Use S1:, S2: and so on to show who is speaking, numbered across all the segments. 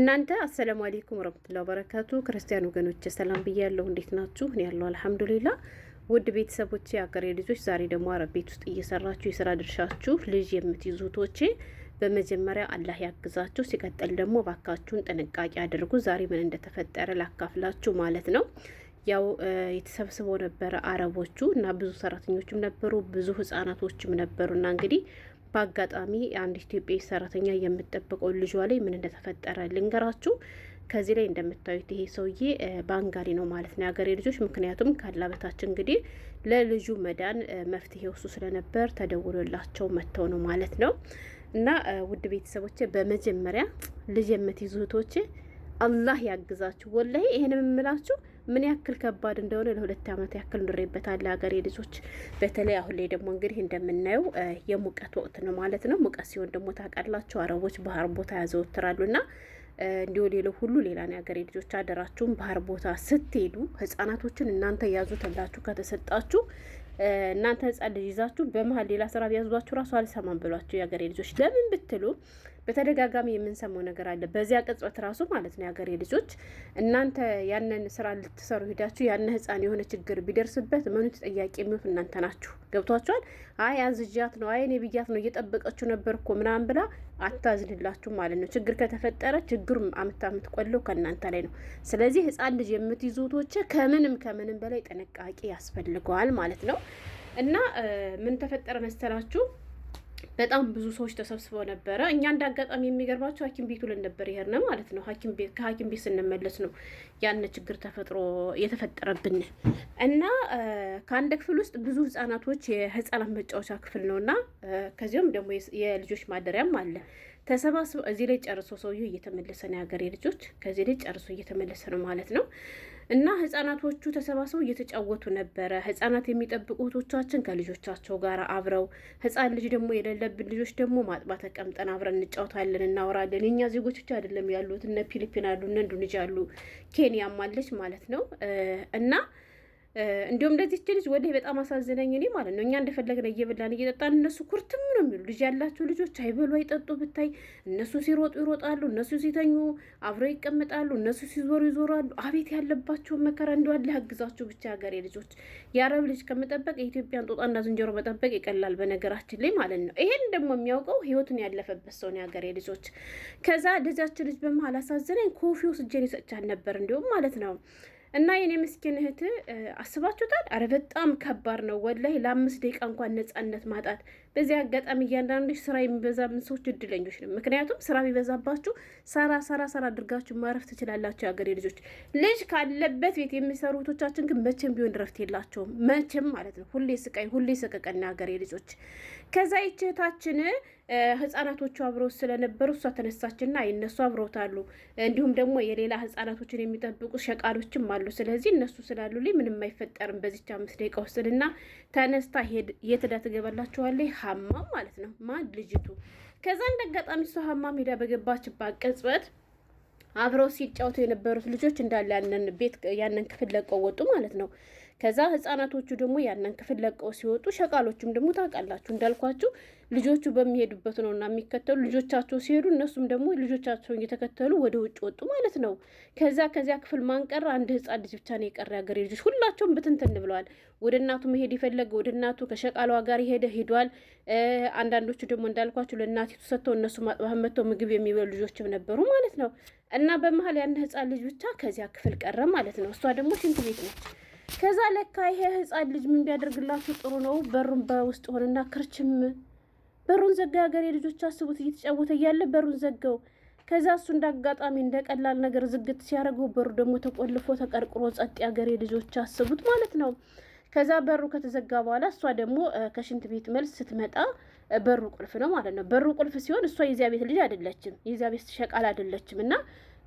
S1: እናንተ አሰላሙ አለይኩም ወራህመቱላሂ ወበረካቱ ክርስቲያን ወገኖች ሰላም ብያለሁ። እንዴት ናችሁ? እኔ ያለው አልሐምዱሊላህ። ውድ ቤተሰቦቼ አገሬ ልጆች፣ ዛሬ ደግሞ አረብ ቤት ውስጥ እየሰራችሁ የስራ ድርሻችሁ ልጅ የምትይዙቶቼ በመጀመሪያ አላህ ያግዛችሁ፣ ሲቀጥል ደግሞ ባካችሁን ጥንቃቄ አድርጉ። ዛሬ ምን እንደተፈጠረ ላካፍላችሁ ማለት ነው። ያው የተሰብስበው ነበረ አረቦቹ እና ብዙ ሰራተኞችም ነበሩ፣ ብዙ ህጻናቶችም ነበሩና እንግዲህ በአጋጣሚ አንድ ኢትዮጵያዊ ሰራተኛ የምትጠብቀው ልጇ ላይ ምን እንደተፈጠረ ልንገራችሁ። ከዚህ ላይ እንደምታዩት ይሄ ሰውዬ ባንጋሊ ነው ማለት ነው የሀገሬ ልጆች። ምክንያቱም ካላበታችን እንግዲህ ለልጁ መዳን መፍትሄው እሱ ስለነበር ተደውሎላቸው መጥተው ነው ማለት ነው። እና ውድ ቤተሰቦቼ በመጀመሪያ ልጅ የምትይዙ እህቶቼ አላህ ያግዛችሁ። ወላሂ ይሄን የምላችሁ ምን ያክል ከባድ እንደሆነ ለ2 ዓመት ያክል ኑሬበታል ሀገሬ ልጆች። በተለይ አሁን ላይ ደግሞ እንግዲህ እንደምናየው የሙቀት ወቅት ነው ማለት ነው። ሙቀት ሲሆን ደግሞ ታውቃላችሁ አረቦች ባህር ቦታ ያዘወትራሉና እንዲሁ ሌላው ሁሉ ሌላ ነው። ሀገሬ ልጆች አደራችሁን ባህር ቦታ ስትሄዱ ህጻናቶችን እናንተ ያዙ ተብላችሁ ከተሰጣችሁ እናንተ ህጻን ልጅ ይዛችሁ በመሀል ሌላ ስራ ቢያዟችሁ ራሱ አልሰማም ብሏችሁ የሀገሬ ልጆች። ለምን ብትሉ በተደጋጋሚ የምንሰማው ነገር አለ። በዚያ ቅጽበት ራሱ ማለት ነው የሀገሬ ልጆች እናንተ ያንን ስራ ልትሰሩ ሄዳችሁ ያን ህጻን የሆነ ችግር ቢደርስበት ምኑ ተጠያቂ የሚሆኑት እናንተ ናችሁ። ገብቷችኋል? አይ አዝዣት ነው፣ አይ እኔ ብያት ነው እየጠበቀችው ነበር እኮ ምናምን ብላ አታዝንላችሁ ማለት ነው። ችግር ከተፈጠረ ችግሩ አምታ የምትቆለው ከእናንተ ላይ ነው። ስለዚህ ህጻን ልጅ የምትይዙቶች ከምንም በላይ ጥንቃቄ ያስፈልገዋል ማለት ነው። እና ምን ተፈጠረ መሰላችሁ? በጣም ብዙ ሰዎች ተሰብስበው ነበረ። እኛ እንደ አጋጣሚ የሚገርባቸው ሐኪም ቤቱ ልን ነበር ይሄርነ ማለት ነው። ከሐኪም ቤት ስንመለስ ነው ያን ችግር ተፈጥሮ የተፈጠረብን እና ከአንድ ክፍል ውስጥ ብዙ ህጻናቶች የህጻናት መጫወቻ ክፍል ነውና ከዚያም ደግሞ የልጆች ማደሪያም አለ። ተሰባስበው እዚህ ላይ ጨርሶ ሰውዬው እየተመለሰ ነው የሀገሬ ልጆች። ከዚህ ላይ ጨርሶ እየተመለሰ ነው ማለት ነው። እና ህጻናቶቹ ተሰባስበው እየተጫወቱ ነበረ። ህጻናት የሚጠብቁ እህቶቻችን ከልጆቻቸው ጋር አብረው፣ ህጻን ልጅ ደግሞ የሌለብን ልጆች ደግሞ ማጥባት ተቀምጠን አብረን እንጫወታለን፣ እናወራለን። የኛ ዜጎች ብቻ አይደለም ያሉት፣ እነ ፊሊፒን አሉ፣ እነ ኢንዶኔዥያ አሉ፣ ኬንያም አለች ማለት ነው እና እንዲሁም ለዚች ልጅ ወላሂ በጣም አሳዝነኝ እኔ ማለት ነው። እኛ እንደፈለግን እየበላን እየጠጣን እነሱ ኩርትም ነው የሚሉ ልጅ ያላቸው ልጆች አይበሉ አይጠጡ ብታይ። እነሱ ሲሮጡ ይሮጣሉ፣ እነሱ ሲተኙ አብረው ይቀመጣሉ፣ እነሱ ሲዞሩ ይዞራሉ። አቤት ያለባቸውን መከራ እንደው አላህ ያግዛቸው ብቻ ሀገሬ ልጆች። የአረብ ልጅ ከመጠበቅ የኢትዮጵያን ጦጣና ዝንጀሮ መጠበቅ ይቀላል በነገራችን ላይ ማለት ነው። ይሄን ደግሞ የሚያውቀው ህይወቱን ያለፈበት ሰው ነው የሀገሬ ልጆች። ከዛ ልጃችን ልጅ በመሀል አሳዝነኝ ኮፊ ወስጄ ሰጥቻት ነበር እንዲሁም ማለት ነው። እና የኔ ምስኪን እህት አስባችሁታል? አረ በጣም ከባድ ነው ወላሂ። ለ5 ደቂቃ እንኳን ነጻነት ማጣት። በዚህ አጋጣሚ እያንዳንዱ ስራ የሚበዛብን ሰዎች እድለኞች ነው። ምክንያቱም ስራ ቢበዛባችሁ ሰራ አድርጋችሁ ማረፍ ትችላላችሁ የሀገሬ ልጆች። ልጅ ካለበት ቤት የሚሰሩ እህቶቻችን ግን መቼም ቢሆን ረፍት የላቸውም፣ መቼም ማለት ነው። ሁሌ ስቃይ፣ ሁሌ ሰቀቀና የሀገሬ ልጆች። ከዛ ይችታችን ህጻናቶቹ አብረው ስለነበሩ እሷ ተነሳችና እነሱ አብረውታሉ። እንዲሁም ደግሞ የሌላ ህጻናቶችን የሚጠብቁ ሸቃሎችም አሉ። ስለዚህ እነሱ ስላሉልኝ ምንም አይፈጠርም በዚች 5 ደቂቃ ውስጥና ተነስታ የትዳ ትገባላችኋለች ሀማም ማለት ነው ማን ልጅቱ። ከዛ እንደጋጣሚ እሷ ሀማም ሄዳ በገባችባት ቅጽበት አብረው ሲጫወቱ የነበሩት ልጆች እንዳለ ያንን ክፍል ለቀው ወጡ ማለት ነው። ከዛ ህጻናቶቹ ደግሞ ያንን ክፍል ለቀው ሲወጡ ሸቃሎቹም ደግሞ ታውቃላችሁ እንዳልኳችሁ ልጆቹ በሚሄዱበት ነውና የሚከተሉ ልጆቻቸው ሲሄዱ እነሱም ደግሞ ልጆቻቸውን እየተከተሉ ወደ ውጭ ወጡ ማለት ነው። ከዚያ ክፍል ማንቀር አንድ ህጻን ልጅ ብቻ ነው የቀረ ያገሬ ልጆች። ሁላቸውም ብትንትን ብለዋል። ወደ እናቱ መሄድ የፈለገ ወደ እናቱ ከሸቃሏ ጋር ሄዷል። አንዳንዶቹ ደግሞ እንዳልኳችሁ ለእናቲቱ ሰጥተው እነሱ ማጥባህ መጥተው ምግብ የሚበሉ ልጆችም ነበሩ ማለት ነው። እና በመሀል ያን ህጻን ልጅ ብቻ ከዚያ ክፍል ቀረ ማለት ነው። እሷ ደግሞ ሽንት ቤት ነች። ከዛ ለካ ይሄ ህጻን ልጅ ምን ቢያደርግላችሁ ጥሩ ነው? በሩን በውስጥ ሆነና ክርችም በሩን ዘጋ። ሀገሬ ልጆች አስቡት፣ እየተጫወተ እያለ በሩን ዘጋው። ከዛ እሱ እንዳጋጣሚ እንደቀላል ነገር ዝግት ሲያደርገው በሩ ደግሞ ተቆልፎ ተቀርቅሮ ጸጥ። ሀገሬ ልጆች አስቡት ማለት ነው። ከዛ በሩ ከተዘጋ በኋላ እሷ ደግሞ ከሽንት ቤት መልስ ስትመጣ በሩ ቁልፍ ነው ማለት ነው። በሩ ቁልፍ ሲሆን እሷ የዚያ ቤት ልጅ አይደለችም፣ የዚያ ቤት ሸቃል አይደለችም እና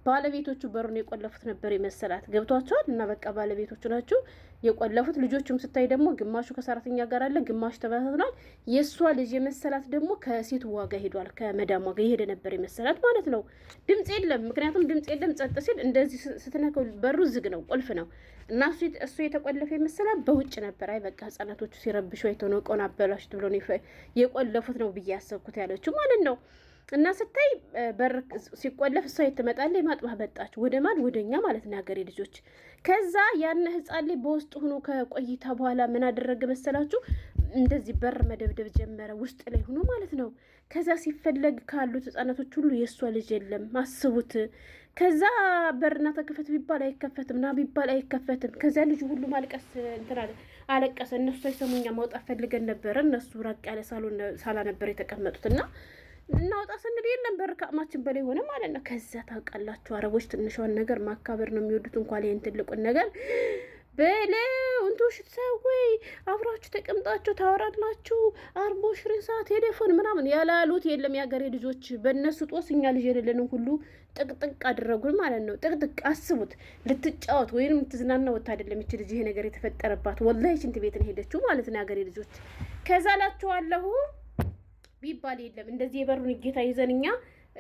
S1: ባለቤቶቹ በሩን የቆለፉት ነበር የመሰላት። ገብቷቸዋል። እና በቃ ባለቤቶቹ ናቸው የቆለፉት። ልጆቹም ስታይ ደግሞ ግማሹ ከሰራተኛ ጋር አለ፣ ግማሹ ተበታትኗል። የእሷ ልጅ የመሰላት ደግሞ ከሴት ዋጋ ሄዷል፣ ከመዳሟ ጋር የሄደ ነበር የመሰላት ማለት ነው። ድምፅ የለም፣ ምክንያቱም ድምፅ የለም። ጸጥ ሲል እንደዚህ ስትነከው በሩ ዝግ ነው፣ ቁልፍ ነው እና እሱ የተቆለፈ የመሰላት በውጭ ነበር። አይ በቃ ህጻናቶቹ ሲረብሹ አይተው ነው ቆና አበላሽት ብሎ የቆለፉት ነው ብዬ ያሰብኩት ያለችው ማለት ነው። እና ስታይ በር ሲቆለፍ እሷ ትመጣለች። ማጥባህ በጣች ወደ ማን ወደኛ ማለት ነው ያገሬ ልጆች። ከዛ ያን ህፃን ላይ በውስጥ ሆኖ ከቆይታ በኋላ ምን አደረገ መሰላችሁ? እንደዚህ በር መደብደብ ጀመረ ውስጥ ላይ ሆኖ ማለት ነው። ከዛ ሲፈለግ ካሉት ህጻናቶች ሁሉ የእሷ ልጅ የለም። አስቡት። ከዛ በርና ተከፈት ቢባል አይከፈትም፣ ና ቢባል አይከፈትም። ከዚያ ልጁ ሁሉ ማልቀስ እንትን አለቀሰ። እነሱ አይሰሙኛ ማውጣት ፈልገን ነበረ። እነሱ ራቅ ያለ ሳላ ነበር የተቀመጡት እና እናውጣ ስንል የለም በር ከአቅማችን በላይ ሆነ ማለት ነው። ከዛ ታውቃላችሁ አረቦች ትንሿን ነገር ማካበር ነው የሚወዱት። እንኳን ይህን ትልቁን ነገር በለው እንቶሽ ትሰዊ አብራችሁ ተቀምጣችሁ ታወራላችሁ 24 ሰዓት ቴሌፎን ምናምን ያላሉት የለም። የሀገሬ ልጆች በእነሱ ጦስ እኛ ልጅ የሌለንም ሁሉ ጥቅጥቅ አደረጉን ማለት ነው። ጥቅጥቅ አስቡት። ልትጫወት ወይም ልትዝናና ወጥ አይደለም ይች ልጅ ይሄ ነገር የተፈጠረባት። ወላሂ ሽንት ቤት ነው ሄደችው ማለት ነው የሀገሬ ልጆች። ከዛ ላችኋለሁ ቢባል የለም እንደዚህ የበሩን ጌታ ይዘን እኛ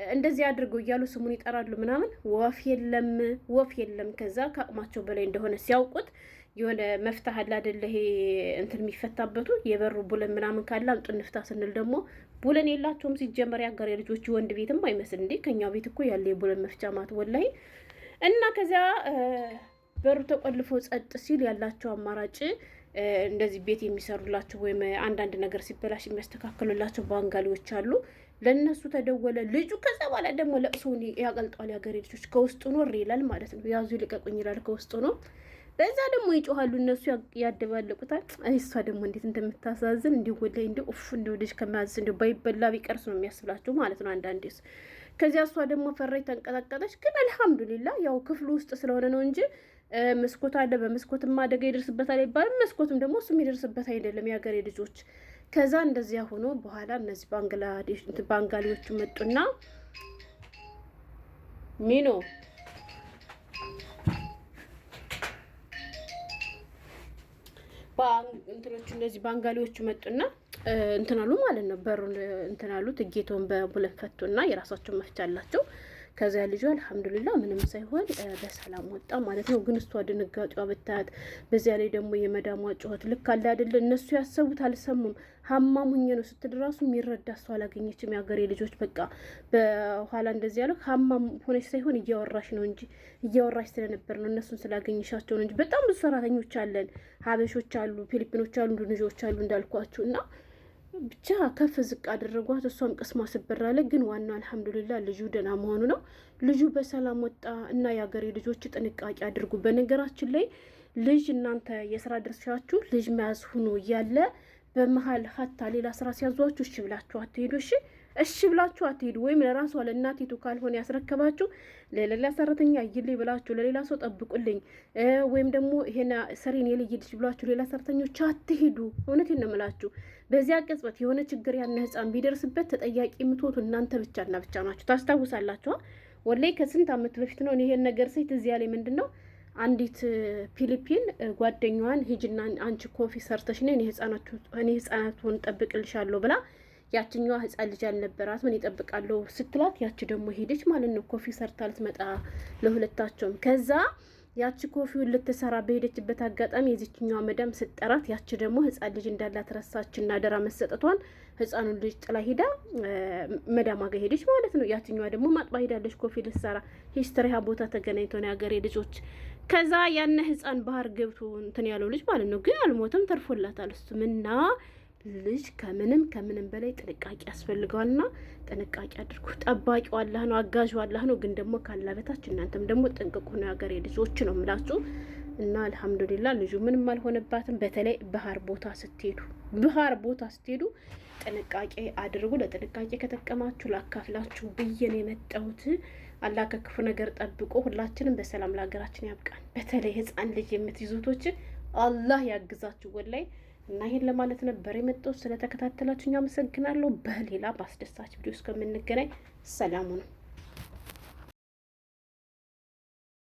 S1: እንደዚህ አድርገው እያሉ ስሙን ይጠራሉ ምናምን። ወፍ የለም ወፍ የለም። ከዛ ከአቅማቸው በላይ እንደሆነ ሲያውቁት የሆነ መፍታህ አለ አይደለ? ይሄ እንትን የሚፈታበቱ የበሩ ቡለን ምናምን ካለ አምጡ እንፍታ ስንል ደግሞ ቡለን የላቸውም። ሲጀመር ያገሬ ልጆች ወንድ ቤትም አይመስል እንዴ! ከኛው ቤት እኮ ያለ የቡለን መፍቻ ማት ወላሂ። እና ከዚያ በሩ ተቆልፎ ጸጥ ሲል ያላቸው አማራጭ እንደዚህ ቤት የሚሰሩላቸው ወይም አንዳንድ ነገር ሲበላሽ የሚያስተካክሉላቸው ባንጋሊዎች አሉ። ለነሱ ተደወለ ልጁ። ከዛ በኋላ ደግሞ ለቅሶውን ያቀልጧል። ያገሬ ልጆች ከውስጡ ኖር ይላል ማለት ነው። ያዙ ልቀቁኝ ይላል ከውስጡ ነው። በዛ ደግሞ ይጮሃሉ እነሱ ያደባለቁታል። እሷ ደግሞ እንዴት እንደምታሳዝን እንዲሁ ወላሂ እንዲሁ ኡፍ እንዲሁ ልጅ ከማያዝ እንዲሁ ባይበላ ቢቀርስ ነው የሚያስብላችሁ ማለት ነው አንዳንዴስ። ከዚያ እሷ ደግሞ ፈራች ተንቀጠቀጠች። ግን አልሐምዱሊላህ ያው ክፍሉ ውስጥ ስለሆነ ነው እንጂ መስኮት አለ። በመስኮትም አደጋ ይደርስበታል አይባልም። መስኮትም ደግሞ እሱም ይደርስበት አይደለም የሀገሬ ልጆች። ከዛ እንደዚያ ሆኖ በኋላ እነዚህ ባንጋሊዎቹ መጡና ሚኖ እንትኖቹ እነዚህ ባንጋሊዎቹ መጡና እንትናሉ ማለት ነው። በሩን እንትናሉ ትጌቶን በቡለን ፈቱና የራሳቸው መፍቻ አላቸው። ከዚያ ልጁ አልሐምዱሊላህ ምንም ሳይሆን በሰላም ወጣ ማለት ነው። ግን እሷ ድንጋጤዋ ብታያት፣ በዚያ ላይ ደግሞ የመዳሟ ጩኸት ልክ አለ አይደለ? እነሱ ያሰቡት አልሰሙም። ሀማሙኝ ነው ስትል ራሱ የሚረዳ እሷ አላገኘችም። የሀገሬ ልጆች በቃ በኋላ እንደዚህ ያለው ሀማም ሆነች ሳይሆን እያወራሽ ነው እንጂ እያወራሽ ስለነበር ነው እነሱን ስላገኘሻቸው ነው እንጂ በጣም ብዙ ሰራተኞች አለን፣ ሀበሾች አሉ፣ ፊሊፒኖች አሉ፣ ኢንዶኔዥያዎች አሉ እንዳልኳችሁ እና ብቻ ከፍ ዝቅ አደረጓት። እሷም ቅስሟ ስብራለ። ግን ዋናው አልሐምዱሊላህ ልጁ ደህና መሆኑ ነው። ልጁ በሰላም ወጣ እና የሀገሬ ልጆች ጥንቃቄ አድርጉ። በነገራችን ላይ ልጅ እናንተ የስራ ድርሻችሁ ልጅ መያዝ ሁኖ እያለ በመሀል ሀታ ሌላ ስራ ሲያዟችሁ እሺ ብላችሁ አትሄዱ። እሺ ብላችሁ አትሄዱ። ወይም ለራሷ ለእናቲቱ ካልሆነ ያስረከባችሁ ለሌላ ሰራተኛ ይልይ ብላችሁ ለሌላ ሰው ጠብቁልኝ ወይም ደግሞ ይሄን ሰሪን ይልይልሽ ብላችሁ ሌላ ሰራተኞች አትሄዱ። እውነቴን ነው የምላችሁ። በዚያ ቅጽበት የሆነ ችግር ያን ህፃን ቢደርስበት ተጠያቂ የምትሆኑ እናንተ ብቻና ብቻ ናችሁ። ታስታውሳላችሁ። ወላሂ ከስንት ዓመት በፊት ነው ይሄን ነገር ሴት እዚያ ላይ ምንድነው አንዲት ፊሊፒን ጓደኛዋን ሂጅና አንቺ ኮፊ ሰርተሽ ነኝ እኔ ህፃናቱን ጠብቅልሻለሁ ብላ ያችኛዋ ህፃን ልጅ አልነበራት ምን ይጠብቃለሁ ስትላት ያቺ ደግሞ ሄደች ማለት ነው። ኮፊ ሰርታ ልትመጣ ለሁለታቸውም። ከዛ ያቺ ኮፊውን ልትሰራ በሄደችበት አጋጣሚ የዚችኛዋ መዳም ስጠራት ያቺ ደግሞ ህፃን ልጅ እንዳላት ረሳችና አደራ መሰጠቷን ህፃኑን ልጅ ጥላ ሄዳ መዳማ ጋር ሄደች ማለት ነው። ያችኛዋ ደግሞ ማጥባ ሄዳለች ኮፊ ልትሰራ። ሂስትሪያ ቦታ ተገናኝቶ ነው ያገሬ ልጆች። ከዛ ያነ ህፃን ባህር ገብቶ እንትን ያለው ልጅ ማለት ነው። ግን አልሞተም፣ ተርፎላታል እሱምና ልጅ ከምንም በላይ ጥንቃቄ ያስፈልገዋልና ጥንቃቄ አድርጉ። ጠባቂው አላህ ነው፣ አጋዡ አላህ ነው። ግን ደግሞ ካላ በታች እናንተም ደግሞ ጥንቅቁ ነው ያገሬ ልጆች ነው የምላችሁ። እና አልሐምዱሊላህ ልጁ ምንም አልሆነባትም። በተለይ ባህር ቦታ ስትሄዱ ጥንቃቄ አድርጉ። ለጥንቃቄ ከጠቀማችሁ ላካፍላችሁ ብዬ ነው የመጣሁት። አላህ ከክፉ ነገር ጠብቆ ሁላችንም በሰላም ለሀገራችን ያብቃን። በተለይ ህፃን ልጅ የምትይዙቶች አላህ ያግዛችሁ ወላይ እና ይሄን ለማለት ነበር የመጣሁት። ስለተከታተላችሁኝ አመሰግናለሁ። በሌላ በአስደሳች ቪዲዮ እስከምንገናኝ ሰላሙ ነው።